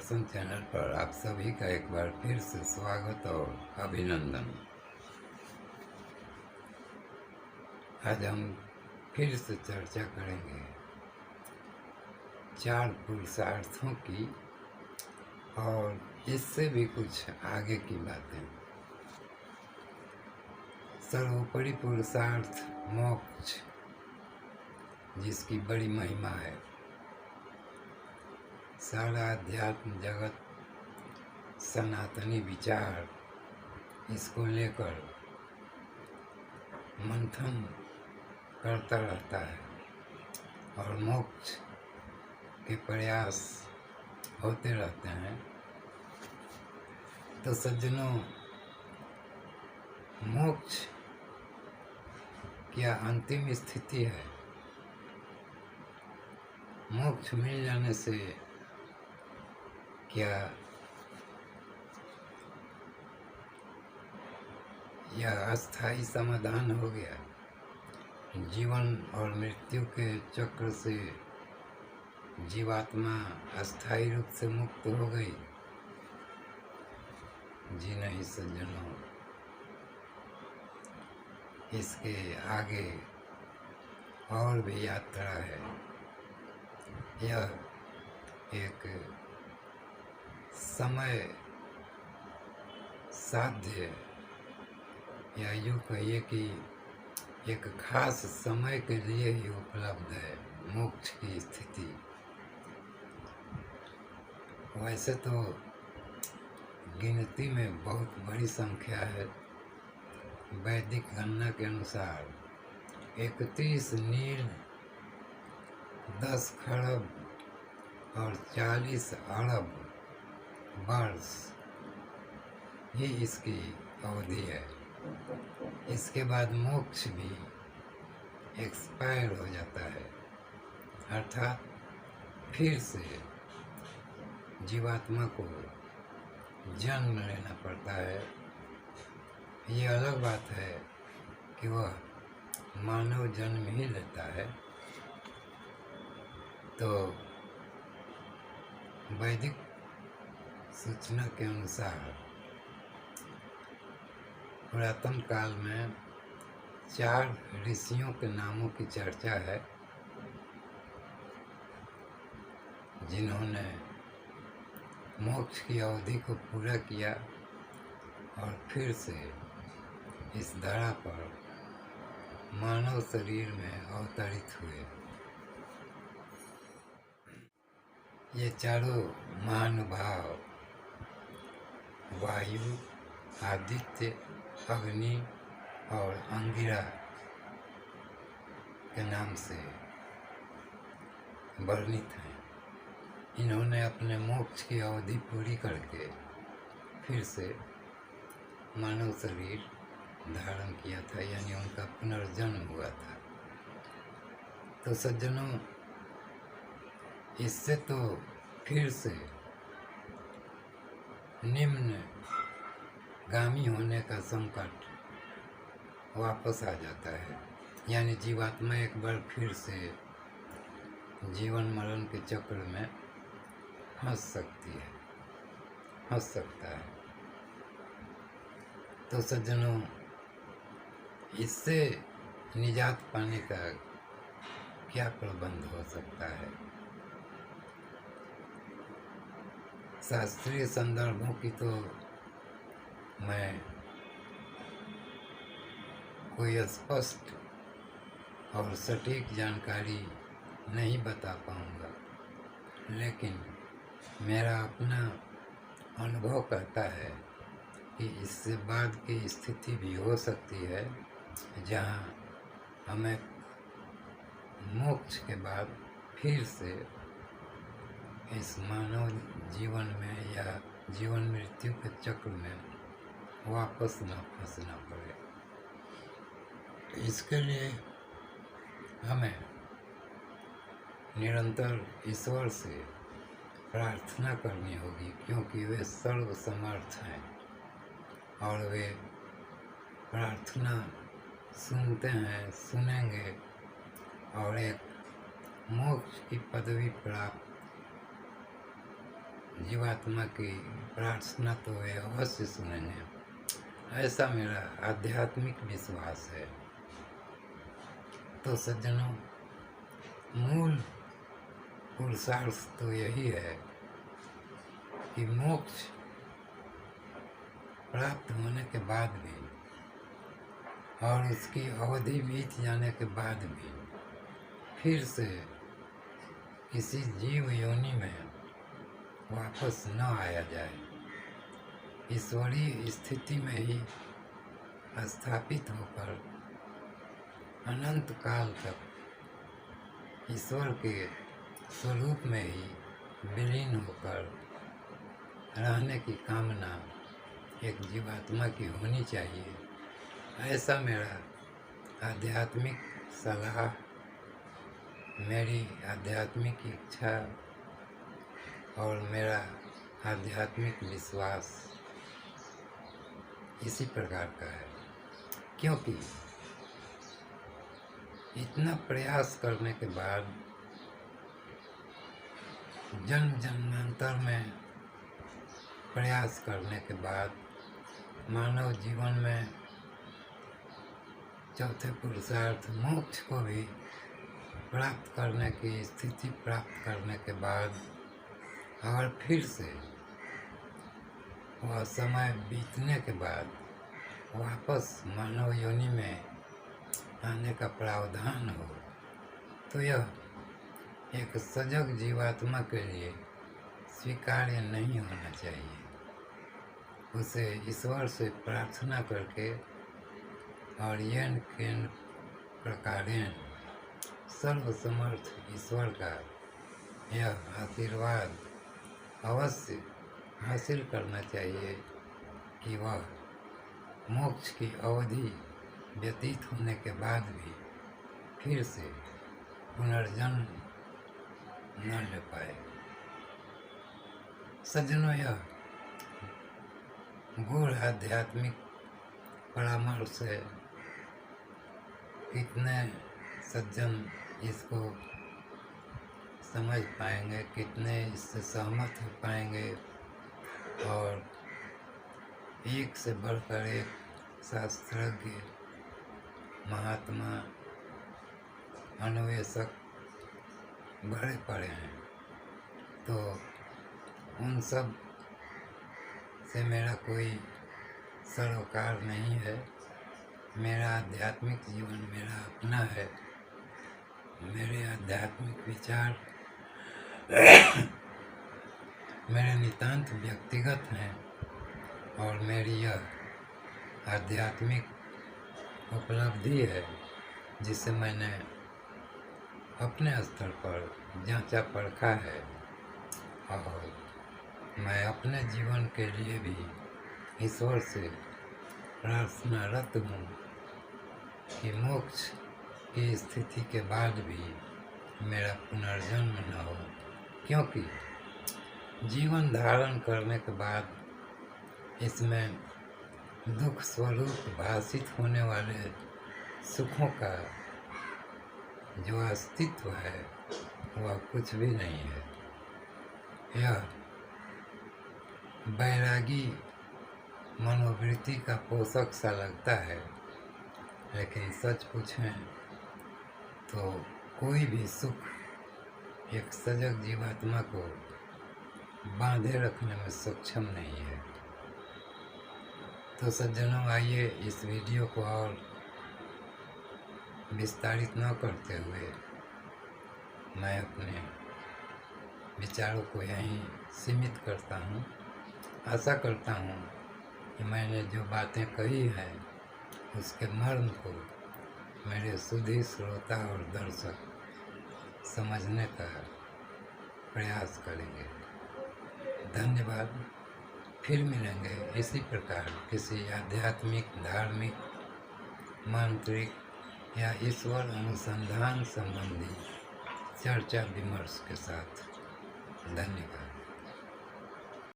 दर्शन channel पर आप सभी का एक बार फिर से स्वागत और अभिनंदन। आज हम फिर से चर्चा करेंगे 4 पुरुषार्थों की और इससे भी कुछ आगे की बातें। सर्वोपरि पुरुषार्थ मोक्ष, जिसकी बड़ी महिमा है। सारा अध्यात्म जगत सनातनी विचार इसको लेकर मंथन करता रहता है और मोक्ष के प्रयास होते रहते हैं। तो सज्जनों, मोक्ष क्या अंतिम स्थिति है? मोक्ष मिल जाने से क्या यह अस्थाई समाधान हो गया? जीवन और मृत्यु के चक्र से जीवात्मा अस्थाई रूप से मुक्त हो गई? जी नहीं सज्जनों, इसके आगे और भी यात्रा है। यह एक समय साध्य, या यूँ कहिए कि एक खास समय के लिए ही उपलब्ध है मोक्ष की स्थिति। वैसे तो गिनती में बहुत बड़ी संख्या है। वैदिक गणना के अनुसार 31 नील, 10 खरब और 40 अरब वर्ष ही इसकी अवधि है। इसके बाद मोक्ष भी एक्सपायर हो जाता है, अर्थात फिर से जीवात्मा को जन्म लेना पड़ता है। ये अलग बात है कि वह मानव जन्म ही लेता है। तो वैदिक सूचना के अनुसार पुरातन काल में 4 ऋषियों के नामों की चर्चा है, जिन्होंने मोक्ष की अवधि को पूरा किया और फिर से इस धरा पर मानव शरीर में अवतरित हुए। ये चारों महानुभाव वायु, आदित्य, अग्नि और अंगिरा के नाम से वर्णित हैं। इन्होंने अपने मोक्ष की अवधि पूरी करके फिर से मानव शरीर धारण किया था, यानी उनका पुनर्जन्म हुआ था। तो सज्जनों, इससे तो फिर से निम्न गामी होने का संकट वापस आ जाता है, यानी जीवात्मा एक बार फिर से जीवन मरण के चक्र में फंस सकता है। तो सज्जनों, इससे निजात पाने का क्या प्रबंध हो सकता है? शास्त्रीय संदर्भों की तो मैं कोई स्पष्ट और सटीक जानकारी नहीं बता पाऊंगा, लेकिन मेरा अपना अनुभव कहता है कि इससे बाद की स्थिति भी हो सकती है, जहाँ हमें मोक्ष के बाद फिर से इस मानव जीवन में या जीवन मृत्यु के चक्र में वापस न फंसना पड़े। इसके लिए हमें निरंतर ईश्वर से प्रार्थना करनी होगी, क्योंकि वे सर्वसमर्थ हैं और वे प्रार्थना सुनते हैं, सुनेंगे और एक मोक्ष की पदवी प्राप्त जीवात्मा की प्रार्थना तो वे अवश्य सुनेंगे, ऐसा मेरा आध्यात्मिक विश्वास है। तो सज्जनों, मूल पुरुषार्थ तो यही है कि मोक्ष प्राप्त होने के बाद भी और उसकी अवधि बीत जाने के बाद भी फिर से किसी जीव योनि में वापस न आया जाए, ईश्वरीय स्थिति में ही स्थापित होकर अनंत काल तक ईश्वर के स्वरूप में ही विलीन होकर रहने की कामना एक जीवात्मा की होनी चाहिए, ऐसा मेरा आध्यात्मिक सलाह, मेरी आध्यात्मिक इच्छा और मेरा आध्यात्मिक विश्वास इसी प्रकार का है। क्योंकि इतना प्रयास करने के बाद, जन्म जन्मांतर में प्रयास करने के बाद मानव जीवन में चौथे पुरुषार्थ मोक्ष को भी प्राप्त करने की स्थिति प्राप्त करने के बाद और फिर से वह समय बीतने के बाद वापस मानव योनि में आने का प्रावधान हो, तो यह एक सजग जीवात्मा के लिए स्वीकार्य नहीं होना चाहिए। उसे ईश्वर से प्रार्थना करके और येन केन प्रकारेण सर्वसमर्थ ईश्वर का यह आशीर्वाद अवश्य हासिल करना चाहिए कि वह मोक्ष की अवधि व्यतीत होने के बाद भी फिर से पुनर्जन्म न ले पाए। सज्जनों, यह गूढ़ आध्यात्मिक परामर्श है। कितने सज्जन इसको समझ पाएंगे, कितने इससे सहमत हो पाएंगे, और एक से बढ़कर एक शास्त्रज्ञ, महात्मा, अन्वेषक भरे पड़े हैं। तो उन सब से मेरा कोई सरोकार नहीं है। मेरा आध्यात्मिक जीवन मेरा अपना है। मेरे आध्यात्मिक विचार मेरे नितांत व्यक्तिगत हैं, और मेरी यह आध्यात्मिक उपलब्धि है जिसे मैंने अपने स्तर पर जांचा परखा है, और मैं अपने जीवन के लिए भी ईश्वर से प्रार्थनारत हूँ कि मोक्ष की स्थिति के बाद भी मेरा पुनर्जन्म न हो। क्योंकि जीवन धारण करने के बाद इसमें दुख स्वरूप भाषित होने वाले सुखों का जो अस्तित्व है वह कुछ भी नहीं है। यह बैरागी मनोवृत्ति का पोषक सा लगता है, लेकिन सच पूछें तो कोई भी सुख एक सजग जीवात्मा को बांधे रखने में सक्षम नहीं है। तो सज्जनों, आइए इस वीडियो को और विस्तारित न करते हुए मैं अपने विचारों को यहीं सीमित करता हूँ। आशा करता हूँ कि मैंने जो बातें कही हैं उसके मर्म को मेरे सुधी श्रोता और दर्शक समझने का प्रयास करेंगे। धन्यवाद। फिर मिलेंगे इसी प्रकार किसी आध्यात्मिक, धार्मिक, मांत्रिक या ईश्वर अनुसंधान संबंधी चर्चा विमर्श के साथ। धन्यवाद।